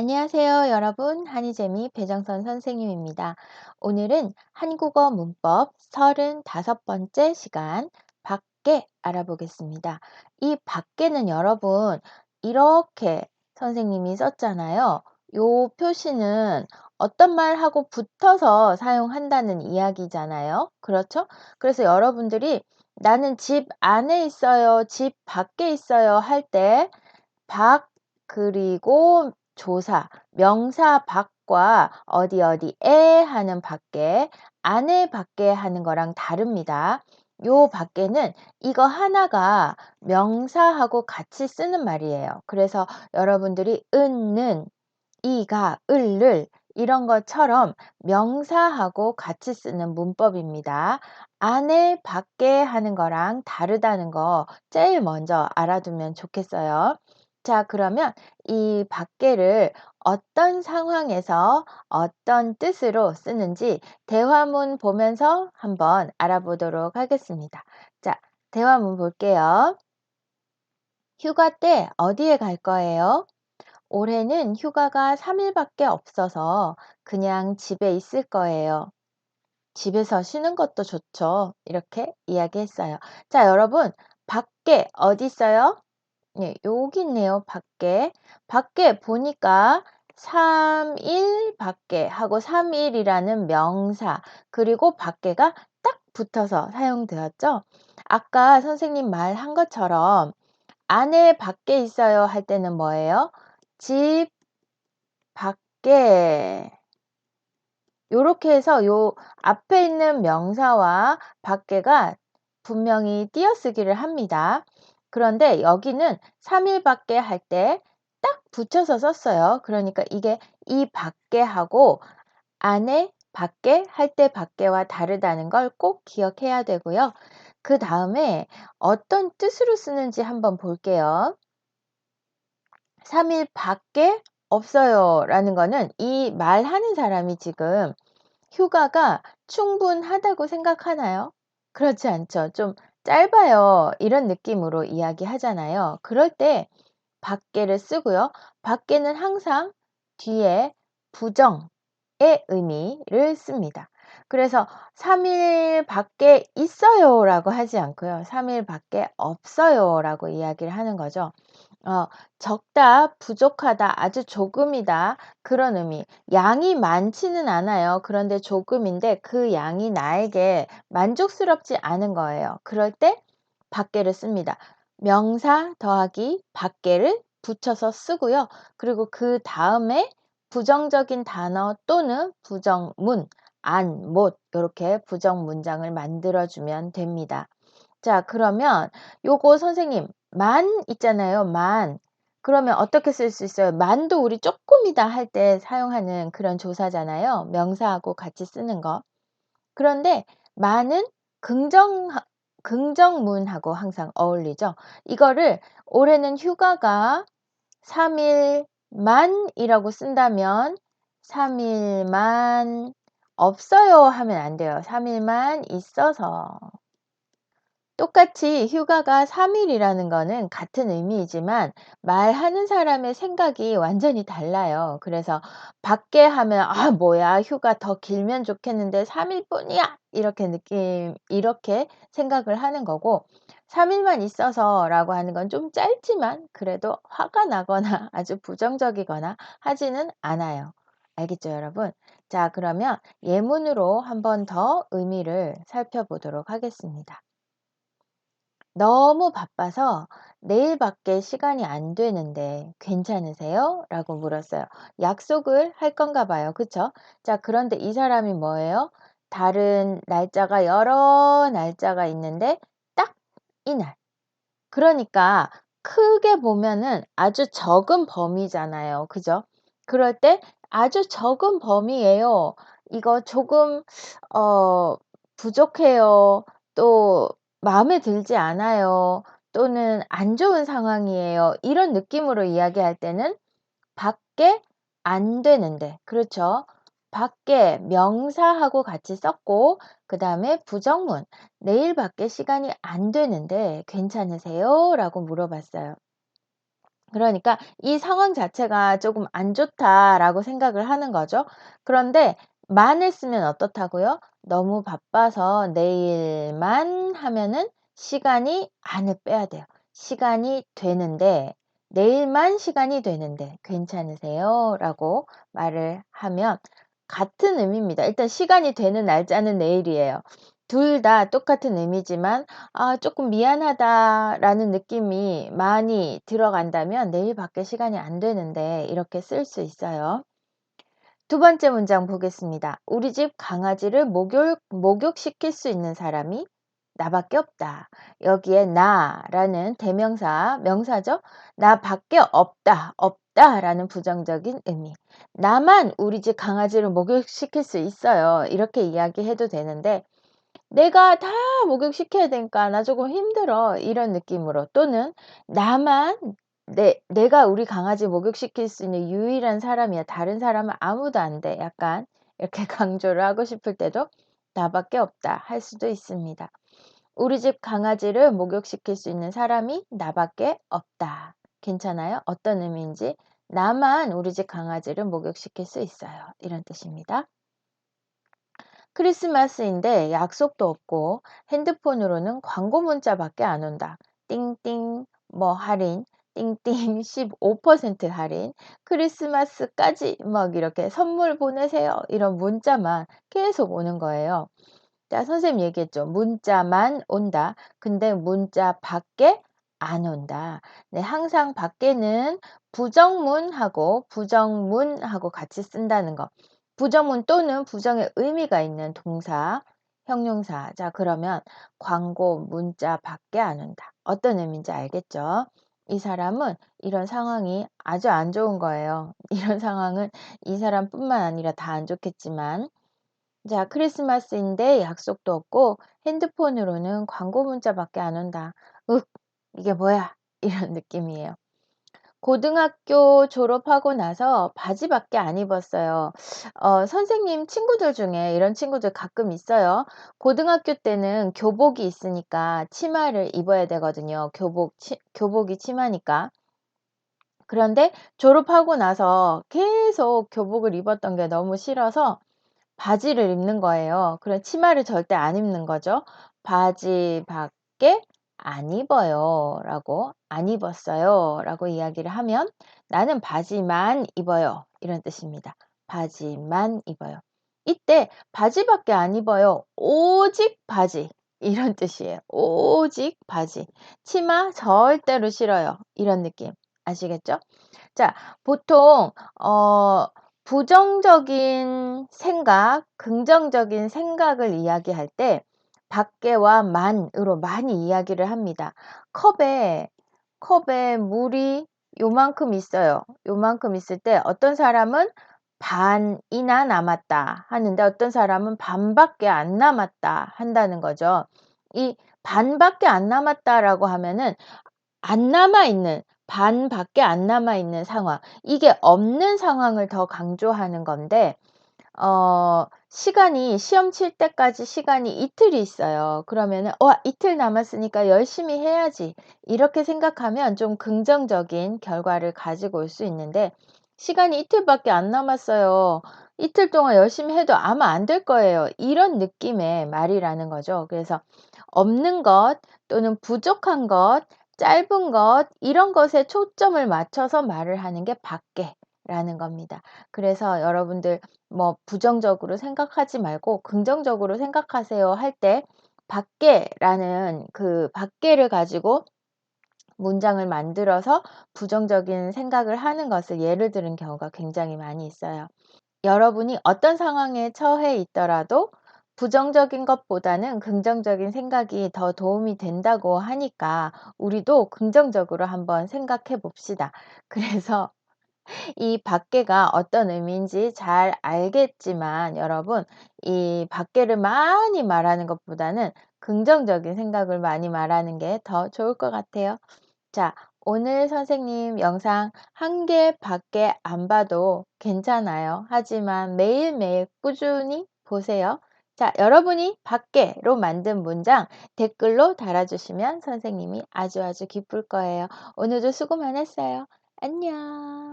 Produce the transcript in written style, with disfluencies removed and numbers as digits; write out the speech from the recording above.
안녕하세요, 여러분. 한이재미 배정선 선생님입니다. 오늘은 한국어 문법 35번째 시간 밖에 알아보겠습니다. 이 밖에는 여러분 이렇게 선생님이 썼잖아요. 요 표시는 어떤 말하고 붙어서 사용한다는 이야기잖아요. 그렇죠? 그래서 여러분들이 나는 집 안에 있어요, 집 밖에 있어요 할 때 밖 그리고 조사, 명사 밖과 어디 어디에 하는 밖에, 안에 밖에 하는 거랑 다릅니다. 요 밖에는 이거 하나가 명사하고 같이 쓰는 말이에요. 그래서 여러분들이 은는, 이가, 을를 이런 것처럼 명사하고 같이 쓰는 문법입니다. 안에 밖에 하는 거랑 다르다는 거 제일 먼저 알아두면 좋겠어요. 자, 그러면 이 밖에를 어떤 상황에서 어떤 뜻으로 쓰는지 대화문 보면서 한번 알아보도록 하겠습니다. 자, 대화문 볼게요. 휴가 때 어디에 갈 거예요? 올해는 휴가가 3일밖에 없어서 그냥 집에 있을 거예요. 집에서 쉬는 것도 좋죠. 이렇게 이야기했어요. 자, 여러분, 밖에 어디 있어요? 네, 여기 있네요. 밖에. 밖에 보니까 3일 밖에 하고 3일이라는 명사, 그리고 밖에가 딱 붙어서 사용되었죠. 아까 선생님 말한 것처럼 안에 밖에 있어요 할 때는 뭐예요? 집 밖에. 요렇게 해서 요 앞에 있는 명사와 밖에가 분명히 띄어쓰기를 합니다. 그런데 여기는 3일 밖에 할 때 딱 붙여서 썼어요. 그러니까 이게 이 밖에 하고 안에 밖에 할 때 밖에와 다르다는 걸 꼭 기억해야 되고요. 그 다음에 어떤 뜻으로 쓰는지 한번 볼게요. 3일 밖에 없어요 라는 거는 이 말하는 사람이 지금 휴가가 충분하다고 생각하나요? 그렇지 않죠. 좀 짧아요. 이런 느낌으로 이야기하잖아요. 그럴 때 밖에를 쓰고요. 밖에는 항상 뒤에 부정의 의미를 씁니다. 그래서 3일 밖에 있어요 라고 하지 않고요. 3일 밖에 없어요 라고 이야기를 하는 거죠. 적다, 부족하다, 아주 조금이다. 그런 의미. 양이 많지는 않아요. 그런데 조금인데 그 양이 나에게 만족스럽지 않은 거예요. 그럴 때 밖에를 씁니다. 명사 더하기 밖에를 붙여서 쓰고요. 그리고 그 다음에 부정적인 단어 또는 부정문, 안, 못 이렇게 부정 문장을 만들어주면 됩니다. 자, 그러면 요거 선생님 만 있잖아요. 만. 그러면 어떻게 쓸 수 있어요? 만도 우리 쪼끔이다 할 때 사용하는 그런 조사잖아요. 명사하고 같이 쓰는 거. 그런데 만은 긍정문하고 항상 어울리죠. 이거를 올해는 휴가가 3일만이라고 쓴다면 3일만 없어요 하면 안 돼요. 3일만 있어서. 똑같이 휴가가 3일이라는 거는 같은 의미이지만 말하는 사람의 생각이 완전히 달라요. 그래서 밖에 하면 뭐야 휴가 더 길면 좋겠는데 3일뿐이야 이렇게 생각을 하는 거고 3일만 있어서라고 하는 건 좀 짧지만 그래도 화가 나거나 아주 부정적이거나 하지는 않아요. 알겠죠, 여러분? 자, 그러면 예문으로 한 번 더 의미를 살펴보도록 하겠습니다. 너무 바빠서 내일밖에 시간이 안 되는데 괜찮으세요? 라고 물었어요. 약속을 할 건가 봐요. 그쵸? 자, 그런데 이 사람이 뭐예요? 다른 날짜가 여러 날짜가 있는데 딱 이날. 그러니까 크게 보면은 아주 적은 범위잖아요. 그죠? 그럴 때 아주 적은 범위예요. 이거 조금 부족해요. 또 마음에 들지 않아요. 또는 안 좋은 상황이에요. 이런 느낌으로 이야기할 때는 밖에 안 되는데, 그렇죠? 밖에 명사하고 같이 썼고, 그 다음에 부정문, 내일밖에 시간이 안 되는데 괜찮으세요? 라고 물어봤어요. 그러니까 이 상황 자체가 조금 안 좋다라고 생각을 하는 거죠. 그런데 만을 쓰면 어떻다고요? 너무 바빠서 내일만 하면은 시간이 안을 빼야 돼요. 시간이 되는데 내일만 시간이 되는데 괜찮으세요? 라고 말을 하면 같은 의미입니다. 일단 시간이 되는 날짜는 내일이에요. 둘 다 똑같은 의미지만 조금 미안하다.'라는 느낌이 많이 들어간다면 '내일 밖에 시간이 안 되는데.' 이렇게 쓸 수 있어요. 두 번째 문장 보겠습니다. "우리 집 강아지를 목욕시킬 수 있는 사람이 나밖에 없다." 여기에 나라는 대명사, 명사죠. "나밖에 없다. 없다."라는 부정적인 의미. "나만 우리 집 강아지를 목욕시킬 수 있어요." 이렇게 이야기해도 되는데 "내가 다 목욕시켜야 되니까 나 조금 힘들어." 이런 느낌으로 또는 "나만 내가 우리 강아지 목욕시킬 수 있는 유일한 사람이야. 다른 사람은 아무도 안 돼." 약간 이렇게 강조를 하고 싶을 때도 "나밖에 없다." 할 수도 있습니다. "우리 집 강아지를 목욕시킬 수 있는 사람이 나밖에 없다." 괜찮아요? 어떤 의미인지 "나만 우리 집 강아지를 목욕시킬 수 있어요." 이런 뜻입니다. 크리스마스인데 약속도 없고 핸드폰으로는 광고 문자밖에 안 온다. 띵띵 뭐 할인, 띵띵 15% 할인, 크리스마스까지 막 이렇게 선물 보내세요. 이런 문자만 계속 오는 거예요. 자, 선생님 얘기했죠. 문자만 온다. 근데 문자 밖에 안 온다. 네, 항상 밖에는 부정문하고 같이 쓴다는 거. 부정문 또는 부정의 의미가 있는 동사, 형용사. 자, 그러면 광고, 문자 밖에 안 온다. 어떤 의미인지 알겠죠? 이 사람은 이런 상황이 아주 안 좋은 거예요. 이런 상황은 이 사람뿐만 아니라 다 안 좋겠지만 자, 크리스마스인데 약속도 없고 핸드폰으로는 광고 문자밖에 안 온다. 윽, 이게 뭐야? 이런 느낌이에요. 고등학교 졸업하고 나서 바지밖에 안 입었어요. 선생님 친구들 중에 이런 친구들 가끔 있어요. 고등학교 때는 교복이 있으니까 치마를 입어야 되거든요. 교복이 치마니까. 그런데 졸업하고 나서 계속 교복을 입었던 게 너무 싫어서 바지를 입는 거예요. 그래 치마를 절대 안 입는 거죠. "바지밖에 안 입어요."라고 "안 입었어요."라고 이야기를 하면 "나는 바지만 입어요." 이런 뜻입니다. 바지만 입어요. 이때 "바지밖에 안 입어요. 오직 바지." 이런 뜻이에요. 오직 바지. 치마 절대로 싫어요. 이런 느낌 아시겠죠? 자, 보통 부정적인 생각, 긍정적인 생각을 이야기할 때 밖에와 만으로 많이 이야기를 합니다. 컵에 물이 요만큼 있어요. 요만큼 있을 때 어떤 사람은 반이나 남았다 하는데 어떤 사람은 반밖에 안 남았다 한다는 거죠. 이 반밖에 안 남았다라고 하면은 안 남아 있는 반밖에 안 남아 있는 상황. 이게 없는 상황을 더 강조하는 건데 시간이 시험 칠 때까지 시간이 이틀이 있어요. 그러면은 '와 이틀 남았으니까 열심히 해야지.' 이렇게 생각하면 좀 긍정적인 결과를 가지고 올 수 있는데 시간이 이틀밖에 안 남았어요. 이틀 동안 열심히 해도 아마 안 될 거예요. 이런 느낌의 말이라는 거죠. 그래서 없는 것 또는 부족한 것, 짧은 것 이런 것에 초점을 맞춰서 말을 하는 게 밖에라는 겁니다. 그래서 여러분들 뭐 부정적으로 생각하지 말고 긍정적으로 생각하세요 할 때 밖에라는 그 밖에를 가지고 문장을 만들어서 부정적인 생각을 하는 것을 예를 들은 경우가 굉장히 많이 있어요. 여러분이 어떤 상황에 처해 있더라도 부정적인 것보다는 긍정적인 생각이 더 도움이 된다고 하니까 우리도 긍정적으로 한번 생각해 봅시다. 그래서 이 밖에가 어떤 의미인지 잘 알겠지만 여러분 이 밖에를 많이 말하는 것보다는 긍정적인 생각을 많이 말하는 게 더 좋을 것 같아요. 자, 오늘 선생님 영상 한 개밖에 안 봐도 괜찮아요. 하지만 매일매일 꾸준히 보세요. 자, 여러분이 밖에로 만든 문장 댓글로 달아주시면 선생님이 아주 기쁠 거예요. 오늘도 수고 많았어요. 안녕.